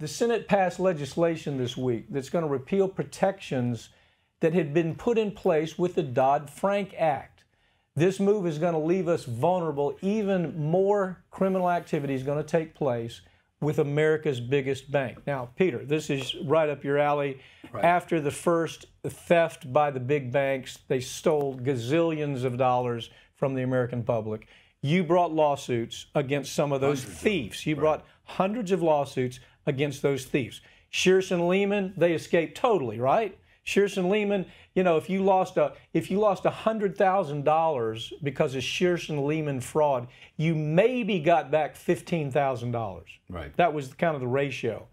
the Senate passed legislation this week that's going to repeal protections that had been put in place with the Dodd-Frank Act. This move is going to leave us vulnerable. Even more criminal activity is going to take place with America's biggest bank. Now, Peter, this is right up your alley. Right. After the first theft by the big banks, they stole gazillions of dollars from the American public. You brought lawsuits against some of those thieves. You brought hundreds of lawsuits against those thieves. Shearson Lehman, they escaped totally, right? Shearson Lehman, you know, if you lost $100,000 because of Shearson Lehman fraud, you maybe got back $15,000. Right. That was kind of the ratio.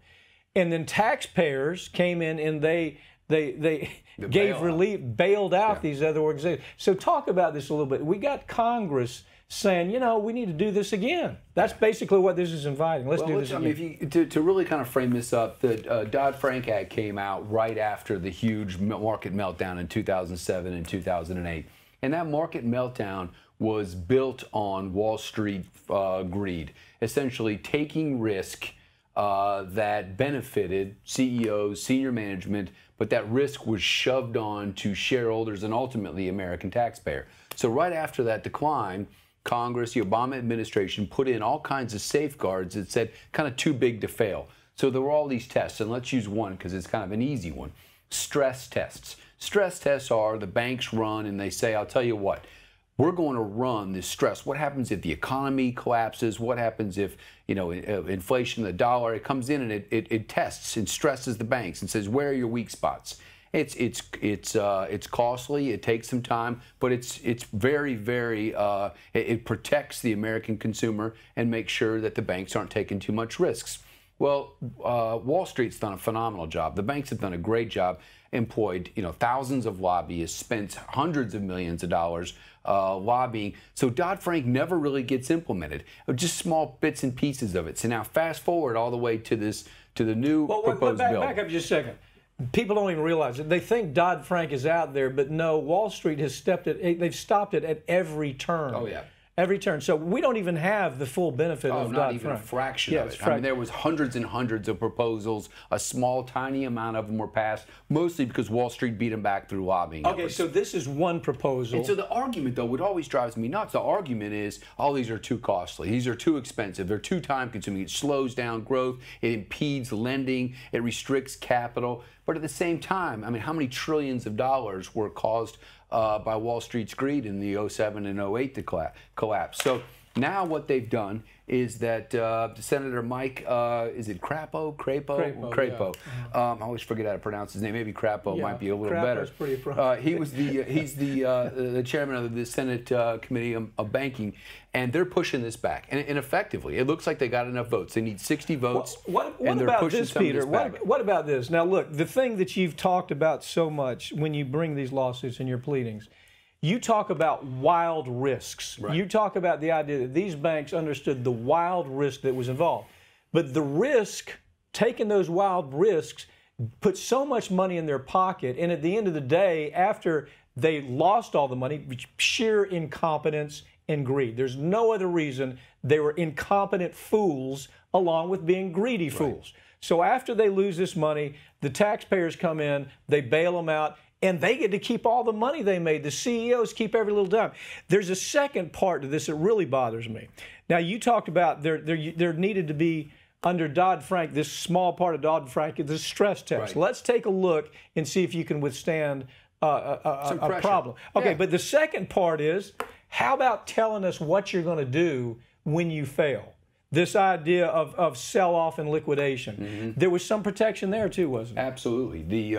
And then taxpayers came in and they gave relief, bailed out these other organizations. So talk about this a little bit. We got Congress saying, you know, we need to do this again. That's basically what this is inviting. Let's do this again. I mean, to really kind of frame this up, the Dodd-Frank Act came out right after the huge market meltdown in 2007 and 2008. And that market meltdown was built on Wall Street greed, essentially taking risk that benefited CEOs, senior management, but that risk was shoved on to shareholders and ultimately American taxpayer. So right after that decline, Congress, the Obama administration, put in all kinds of safeguards that said kind of too big to fail. So there were all these tests, and let's use one because it's kind of an easy one. Stress tests. Stress tests are the banks run and they say, I'll tell you what, we're going to run this stress. What happens if the economy collapses? What happens if, you know, inflation, the dollar, it comes in and it tests and stresses the banks and says, where are your weak spots? It's costly. It takes some time, but it's very, very. It protects the American consumer and makes sure that the banks aren't taking too much risks. Well, Wall Street's done a phenomenal job. The banks have done a great job. Employed, you know, thousands of lobbyists, spent hundreds of millions of dollars lobbying. So Dodd-Frank never really gets implemented. Just small bits and pieces of it. So now fast forward all the way to the new proposed bill. Back up just a second. People don't even realize it. They think Dodd-Frank is out there, but no, Wall Street has they've stopped it at every turn. Oh, yeah. Every turn. So we don't even have the full benefit of Dodd-Frank. Not even a fraction of it. I mean, there was hundreds and hundreds of proposals. A small, tiny amount of them were passed, mostly because Wall Street beat them back through lobbying. Okay, so this is one proposal. And so the argument, though, what always drives me nuts, the argument is, oh, these are too costly. These are too expensive. They're too time-consuming. It slows down growth. It impedes lending. It restricts capital. But at the same time, I mean, how many trillions of dollars were caused by Wall Street's greed in the 07 and 08 collapse? So now what they've done is that Senator Mike, is it Crapo? Crapo. Yeah. I always forget how to pronounce his name. Maybe Crapo might be a little better. Pretty appropriate. He's the chairman of the Senate Committee of Banking, and they're pushing this back. And effectively, it looks like they got enough votes. They need 60 votes. What about this, Peter? What about this? Now, look, the thing that you've talked about so much when you bring these lawsuits and your pleadings, you talk about wild risks. Right. You talk about the idea that these banks understood the wild risk that was involved. But the risk, taking those wild risks, put so much money in their pocket, and at the end of the day, after they lost all the money, sheer incompetence and greed. There's no other reason. They were incompetent fools along with being greedy fools. So after they lose this money, the taxpayers come in, they bail them out, and they get to keep all the money they made. The CEOs keep every little dime. There's a second part to this that really bothers me. Now, you talked about there needed to be, under Dodd-Frank, this small part of Dodd-Frank, the stress test. Right. Let's take a look and see if you can withstand a problem. Okay, but the second part is, how about telling us what you're going to do when you fail? This idea of sell-off and liquidation. Mm-hmm. There was some protection there too, wasn't there? Absolutely.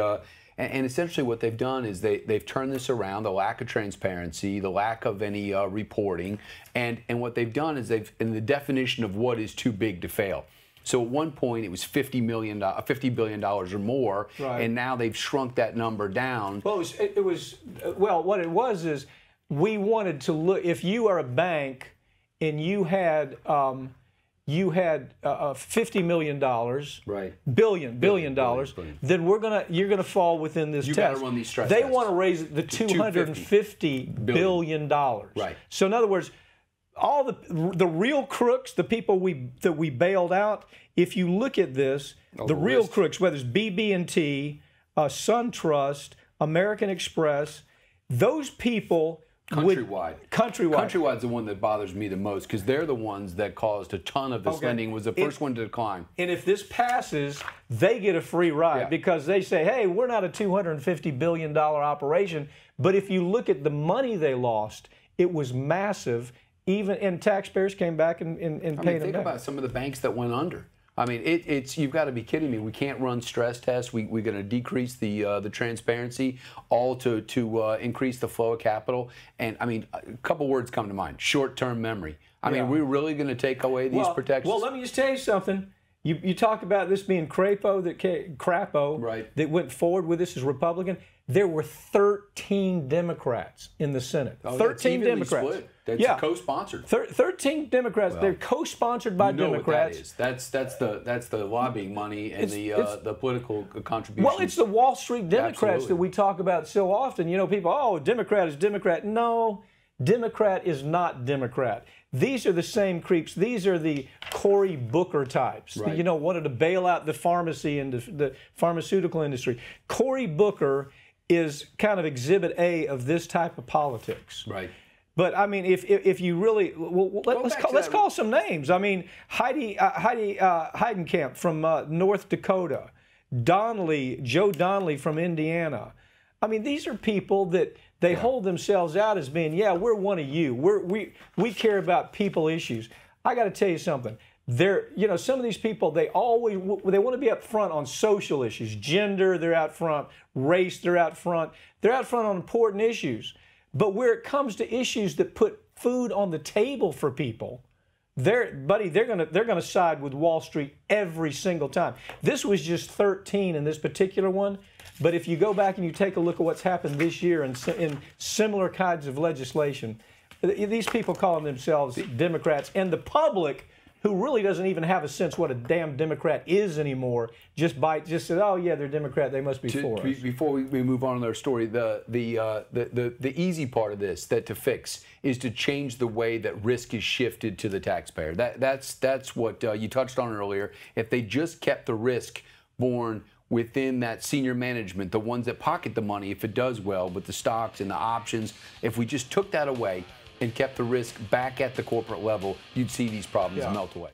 And essentially what they've done is they've turned this around, the lack of transparency, the lack of any reporting, and what they've done is in the definition of what is too big to fail. So at one point it was $50 billion or more, and now they've shrunk that number down. Well, what it was is we wanted to look, if you are a bank and you had $50 million, billion dollars, then you're gonna fall within this test. Gotta run these stress They tests. want to raise it to $250 billion. Right. So in other words, all the real crooks, the people that we bailed out. If you look at this, the real crooks, whether it's BB&T, SunTrust, American Express, those people. Countrywide. Countrywide. Countrywide's the one that bothers me the most because they're the ones that caused a ton of this lending, was the first one to decline. And if this passes, they get a free ride because they say, hey, we're not a $250 billion operation. But if you look at the money they lost, it was massive. And taxpayers came back and paid them back. Think about some of the banks that went under. I mean, you've got to be kidding me. We can't run stress tests. We're going to decrease the transparency, all to increase the flow of capital. And I mean, a couple words come to mind: short-term memory. I mean, we're really going to take away these protections. Well, let me just tell you something. You talk about this being Crapo that went forward with this as Republican. There were 13 Democrats in the Senate. 13 Democrats. Split. That's co-sponsored. 13 Democrats. They're co-sponsored by Democrats. What that is. That's the lobbying money and the political contributions. Well, it's the Wall Street Democrats that we talk about so often. You know, people, Democrat is Democrat. No, Democrat is not Democrat. These are the same creeps. These are the Cory Booker types. Right. Wanted to bail out the pharmacy and the pharmaceutical industry. Cory Booker is kind of exhibit A of this type of politics. Right. But I mean, if you really, let's call some names. I mean, Heidi Heidenkamp from North Dakota, Joe Donnelly from Indiana. I mean, these are people that they hold themselves out as being, we're one of you. We care about people issues. I got to tell you something. Some of these people, they want to be up front on social issues, gender, they're out front, race, they're out front on important issues. But where it comes to issues that put food on the table for people, they're gonna side with Wall Street every single time. This was just 13 in this particular one, but if you go back and you take a look at what's happened this year in similar kinds of legislation, these people calling themselves Democrats, and the public, who really doesn't even have a sense what a damn Democrat is anymore, just said, oh yeah, they're Democrat, they must be for us. Before we move on in our story, the easy part of this to fix is to change the way that risk is shifted to the taxpayer. That's what you touched on earlier. If they just kept the risk borne within that senior management, the ones that pocket the money if it does well with the stocks and the options, if we just took that away and kept the risk back at the corporate level, you'd see these problems melt away.